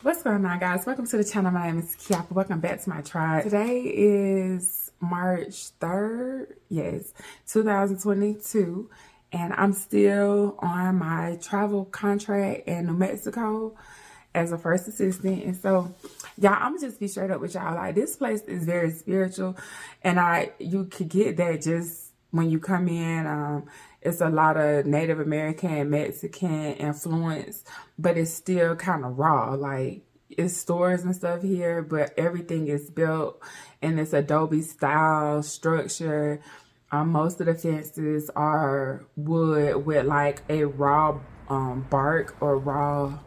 What's going on, guys? Welcome to the channel. My name is Kiapa. Welcome back to my tribe. Today is March 3rd, yes, 2022, and I'm still on my travel contract in New Mexico as a first assistant. And so, y'all, I'm gonna just be straight up with y'all. Like, this place is very spiritual, and you could get that just when you come in. It's a lot of Native American and Mexican influence, but it's still kind of raw. Like, it's stores and stuff here, but everything is built in this Adobe style structure. Most of the fences are wood with like a raw bark or raw,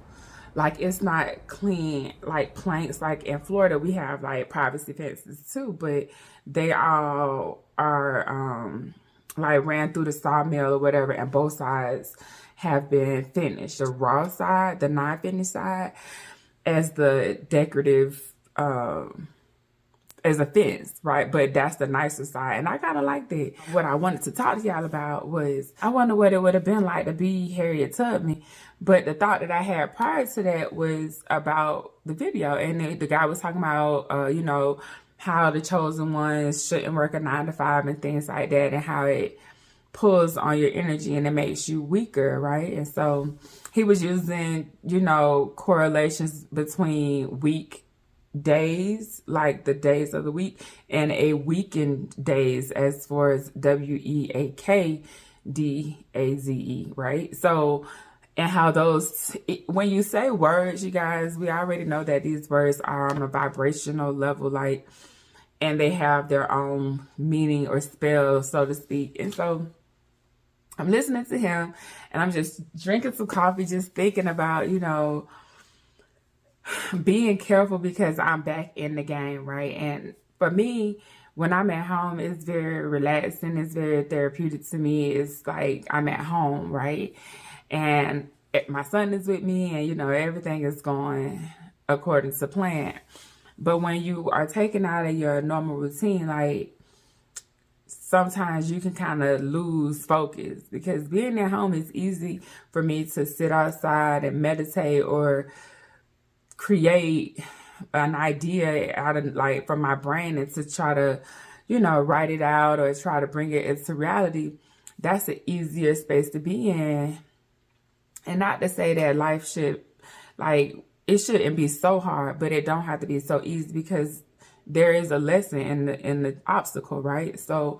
like it's not clean like planks. Like in Florida, we have like privacy fences too, but they all are like ran through the sawmill or whatever, and both sides have been finished. The raw side, the non-finished side, as the decorative, as a fence, right? But that's the nicer side, and I kind of liked it. What I wanted to talk to y'all about was, I wonder what it would have been like to be Harriet Tubman. But the thought that I had prior to that was about the video, and the guy was talking about, you know, how the chosen ones shouldn't work a 9-to-5 and things like that, and how it pulls on your energy and it makes you weaker, right? And so he was using, you know, correlations between week days, like the days of the week, and a weekend days, as far as WEAKDAZE, right? So, and how those, when you say words, you guys, we already know that these words are on a vibrational level, like, and they have their own meaning or spell, so to speak. And so I'm listening to him, and I'm just drinking some coffee, just thinking about, you know, being careful, because I'm back in the game, right? And for me, when I'm at home, it's very relaxing. It's very therapeutic to me. It's like I'm at home, right? And my son is with me, and, you know, everything is going according to plan. But when you are taken out of your normal routine, like, sometimes you can kind of lose focus, because being at home is easy for me to sit outside and meditate or create an idea out of, like, from my brain, and to try to, you know, write it out or try to bring it into reality. That's an easier space to be in. And not to say that life should, like, it shouldn't be so hard, but it don't have to be so easy, because there is a lesson in the obstacle, right? So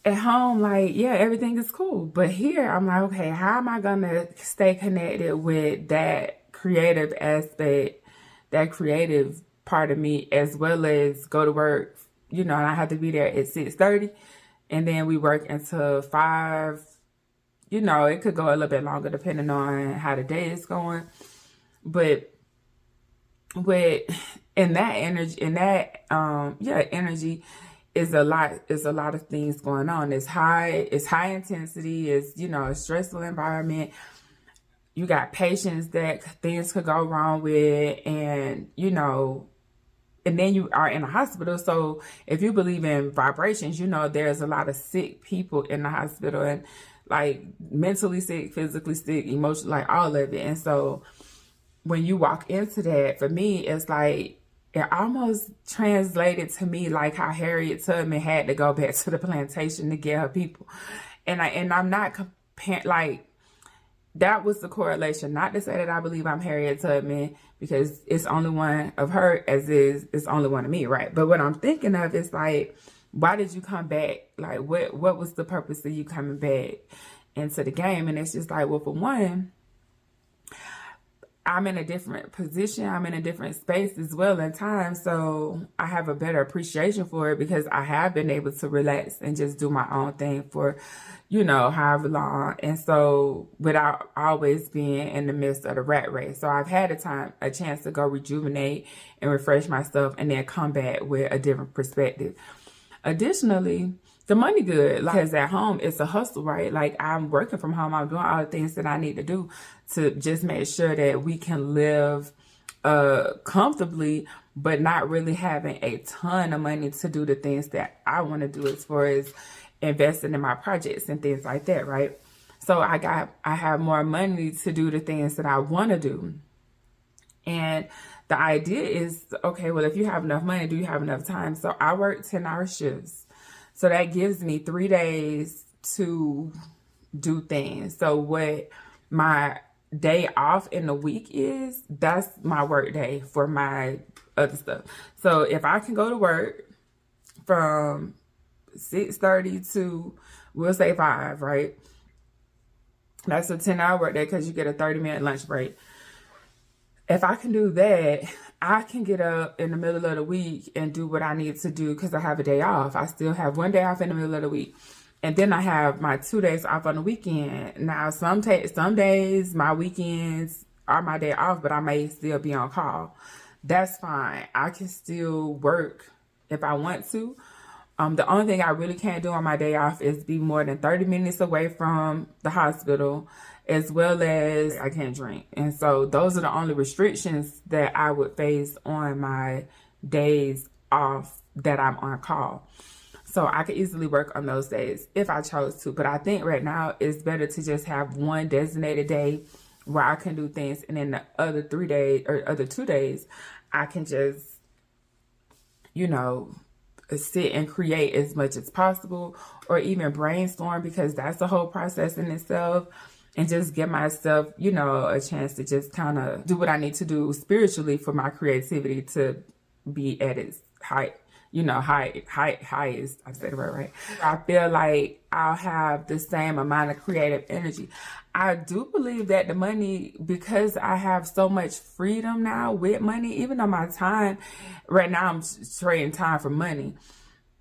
at home, like, yeah, everything is cool. But here, I'm like, okay, how am I gonna stay connected with that creative aspect, that creative part of me, as well as go to work? You know, and I have to be there at 6:30, and then we work until 5. You know, it could go a little bit longer depending on how the day is going. But in that energy, energy is a lot of things going on. It's high intensity, it's, you know, a stressful environment. You got patients that things could go wrong with, and, you know, and then you are in a hospital. So if you believe in vibrations, you know, there's a lot of sick people in the hospital, and like mentally sick, physically sick, emotionally, like all of it. And so when you walk into that, for me, it's like, it almost translated to me like how Harriet Tubman had to go back to the plantation to get her people. And I'm not comparing, like, that was the correlation. Not to say that I believe I'm Harriet Tubman, because it's only one of her, as is it's only one of me, right? But what I'm thinking of is, like, why did you come back? Like, what was the purpose of you coming back into the game? And it's just like, well, for one, I'm in a different position. I'm in a different space as well in time. So I have a better appreciation for it, because I have been able to relax and just do my own thing for, you know, however long. And so without always being in the midst of the rat race. So I've had a chance to go rejuvenate and refresh myself, and then come back with a different perspective. Additionally, the money good, because at home it's a hustle, right? Like, I'm working from home, I'm doing all the things that I need to do to just make sure that we can live comfortably, but not really having a ton of money to do the things that I want to do, as far as investing in my projects and things like that, right? So I have more money to do the things that I want to do. And the idea is, okay, well, if you have enough money, do you have enough time? So I work 10-hour shifts. So that gives me 3 days to do things. So what my day off in the week is, that's my work day for my other stuff. So if I can go to work from 6:30 to, we'll say 5, right? That's a 10-hour work day because you get a 30-minute lunch break. If I can do that, I can get up in the middle of the week and do what I need to do because I have a day off. I still have 1 day off in the middle of the week. And then I have my 2 days off on the weekend. Now, some days, my weekends are my day off, but I may still be on call. That's fine. I can still work if I want to. The only thing I really can't do on my day off is be more than 30 minutes away from the hospital, as well as I can't drink. And so those are the only restrictions that I would face on my days off that I'm on call. So I could easily work on those days if I chose to. But I think right now it's better to just have one designated day where I can do things. And then the other 3 days or other 2 days, I can just, you know, sit and create as much as possible, or even brainstorm, because that's the whole process in itself. And just give myself, you know, a chance to just kind of do what I need to do spiritually for my creativity to be at its height. You know, highest, I said it right. I feel like I'll have the same amount of creative energy. I do believe that the money, because I have so much freedom now with money, even though my time, right now I'm trading time for money.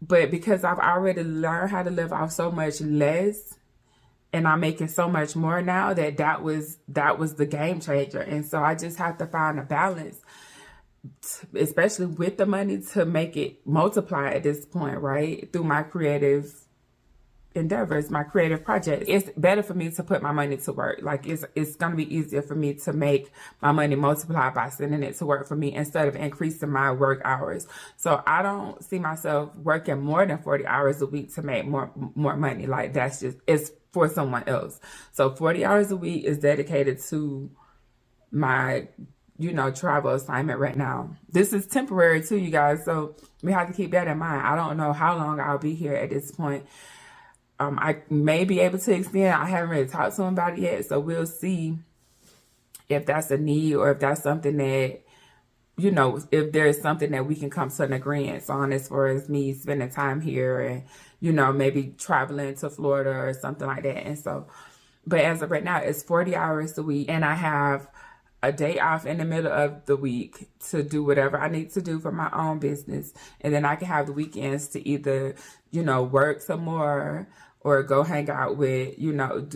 But because I've already learned how to live off so much less, and I'm making so much more now, that was the game changer. And so I just have to find a balance, especially with the money, to make it multiply at this point, right? Through my creative endeavors, my creative projects. It's better for me to put my money to work. Like it's going to be easier for me to make my money multiply by sending it to work for me instead of increasing my work hours. So I don't see myself working more than 40 hours a week to make more money. Like it's for someone else. So 40 hours a week is dedicated to my, you know, travel assignment right now. This is temporary too, you guys. So we have to keep that in mind. I don't know how long I'll be here at this point. I may be able to extend. I haven't really talked to him about it yet. So we'll see if that's a need, or if that's something that, you know, if there's something that we can come to an agreement on as far as me spending time here and, you know, maybe traveling to Florida or something like that. And so, but as of right now, it's 40 hours a week, and I have a day off in the middle of the week to do whatever I need to do for my own business. And then I can have the weekends to either, you know, work some more or go hang out with, you know,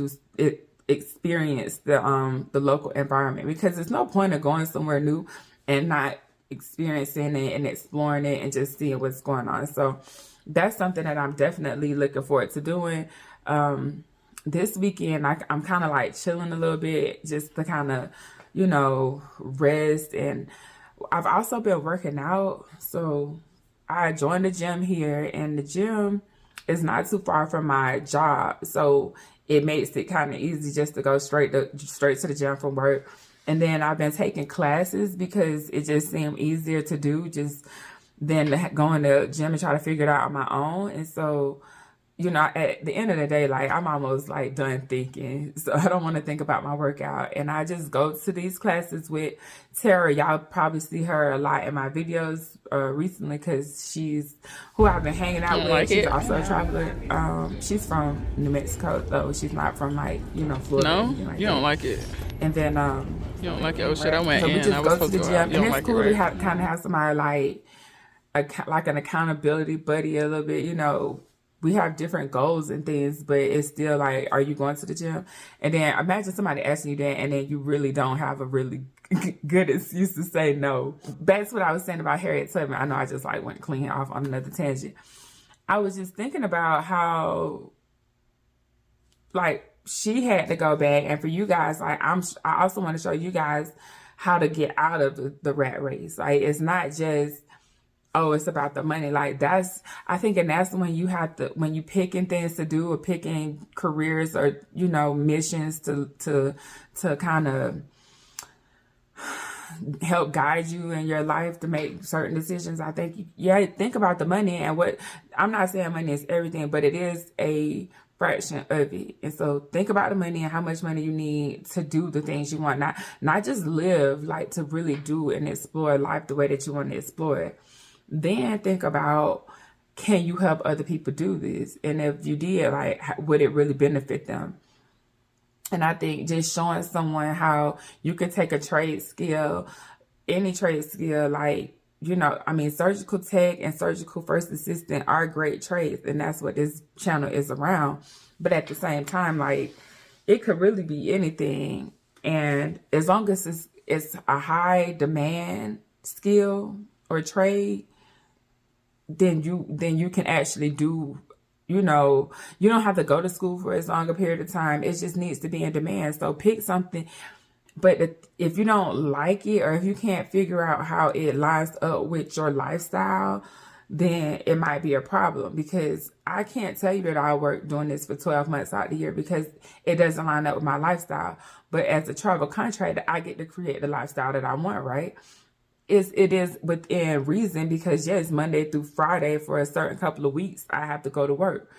experience the local environment, because there's no point of going somewhere new and not experiencing it and exploring it and just seeing what's going on. So that's something that I'm definitely looking forward to doing. This weekend, I'm kind of like chilling a little bit just to kind of, you know, rest. And I've also been working out. So I joined the gym here, and the gym is not too far from my job. So it makes it kind of easy just to go straight to the gym from work. And then I've been taking classes because it just seemed easier to do just than going to the gym and try to figure it out on my own. And so, you know, at the end of the day, like, I'm almost like done thinking. So I don't want to think about my workout. And I just go to these classes with Tara. Y'all probably see her a lot in my videos recently, because she's who I've been hanging out with. Like she's also a traveler. She's from New Mexico, though. She's not from, like, you know, Florida. No, like you that. don't like it. And then you don't like it. Oh shit, I went so in. we just I was go to the supposed gym, to. and it's Like cool it, right? to kind of have somebody like an accountability buddy a little bit. You know, we have different goals and things, but it's still like, are you going to the gym? And then imagine somebody asking you that, and then you really don't have a really good excuse to say no. That's what I was saying about Harriet Tubman. I know I just like went clean off on another tangent. I was just thinking about how, like, she had to go back, and for you guys, like, I also want to show you guys how to get out of the rat race. Like, it's not just, oh, it's about the money. Like, I think, and that's when you have to, when you picking things to do or picking careers or, you know, missions to kind of help guide you in your life to make certain decisions. I think, yeah, think about the money and what, I'm not saying money is everything, but it is a fraction of it. And so think about the money and how much money you need to do the things you want, not just live, like to really do and explore life the way that you want to explore it. Then think about, can you help other people do this? And if you did, like, would it really benefit them? And I think just showing someone how you can take a trade skill, any trade skill, like, you know, I mean, surgical tech and surgical first assistant are great trades. And that's what this channel is around. But at the same time, like, it could really be anything. And as long as it's a high demand skill or trade, then you can actually do, you know, you don't have to go to school for as long a period of time. It just needs to be in demand. So pick something. But if you don't like it, or if you can't figure out how it lines up with your lifestyle, then it might be a problem. Because I can't tell you that I work doing this for 12 months out of the year because it doesn't line up with my lifestyle. But as a travel contractor, I get to create the lifestyle that I want, right? It is within reason, because yes, Monday through Friday for a certain couple of weeks, I have to go to work.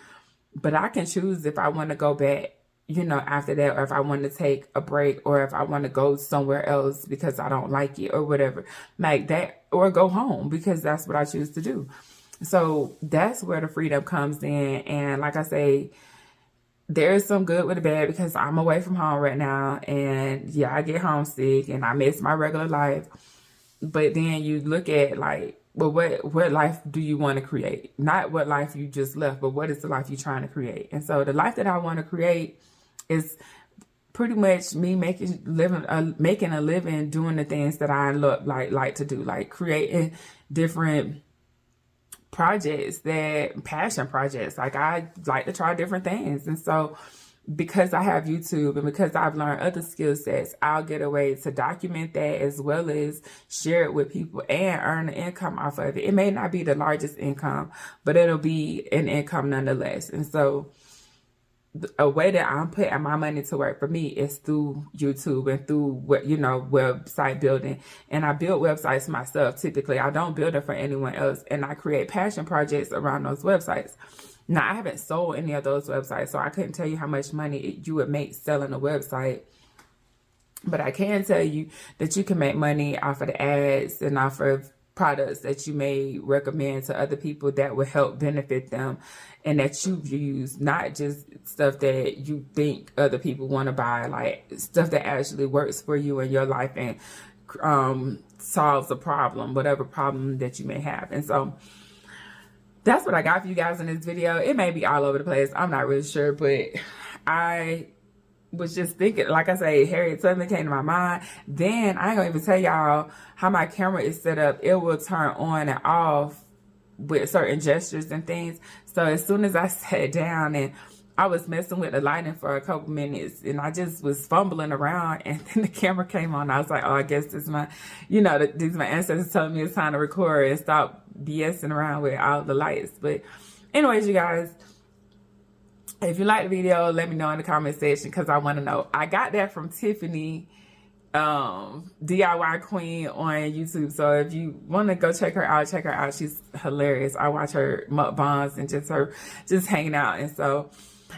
But I can choose if I want to go back, you know, after that, or if I want to take a break, or if I want to go somewhere else because I don't like it or whatever, like that, or go home because that's what I choose to do. So that's where the freedom comes in. And like I say, there's some good with the bad, because I'm away from home right now, and yeah, I get homesick and I miss my regular life. But then you look at, like, well, what life do you want to create? Not what life you just left, but what is the life you're trying to create? And so the life that I want to create is pretty much me making a living doing the things that I like to do, like creating different projects, that passion projects. Like, I like to try different things. And so because I have YouTube and because I've learned other skill sets, I'll get a way to document that, as well as share it with people and earn an income off of it. It may not be the largest income, but it'll be an income nonetheless. And so a way that I'm putting my money to work for me is through YouTube and through what, you know, website building. And I build websites myself. Typically, I don't build it for anyone else. And I create passion projects around those websites. Now, I haven't sold any of those websites, so I couldn't tell you how much money you would make selling a website. But I can tell you that you can make money off of the ads and off of products that you may recommend to other people that will help benefit them, and that you've used, not just stuff that you think other people want to buy, like stuff that actually works for you in your life and solves a problem, whatever problem that you may have. And so that's what I got for you guys in this video. It may be all over the place. I'm not really sure, but I was just thinking, like I say, Harriet Tubman came to my mind. Then I ain't gonna even tell y'all how my camera is set up. It will turn on and off with certain gestures and things. So as soon as I sat down and I was messing with the lighting for a couple minutes, and I just was fumbling around, and then the camera came on. I was like, oh, I guess this is my, you know, these my ancestors telling me it's time to record and stop BSing around with all the lights. But anyways, you guys, if you like the video, let me know in the comment section, because I want to know. I got that from Tiffany, DIY Queen on YouTube. So if you want to go check her out, check her out. She's hilarious. I watch her mukbangs and just hanging out. And so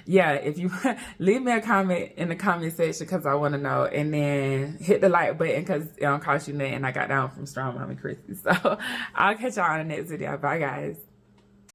yeah, if you leave me a comment in the comment section, because I want to know, and then hit the like button because it don't cost you nothing. I got down from Strong Mommy Chrissy. So I'll catch y'all in the next video. Bye, guys.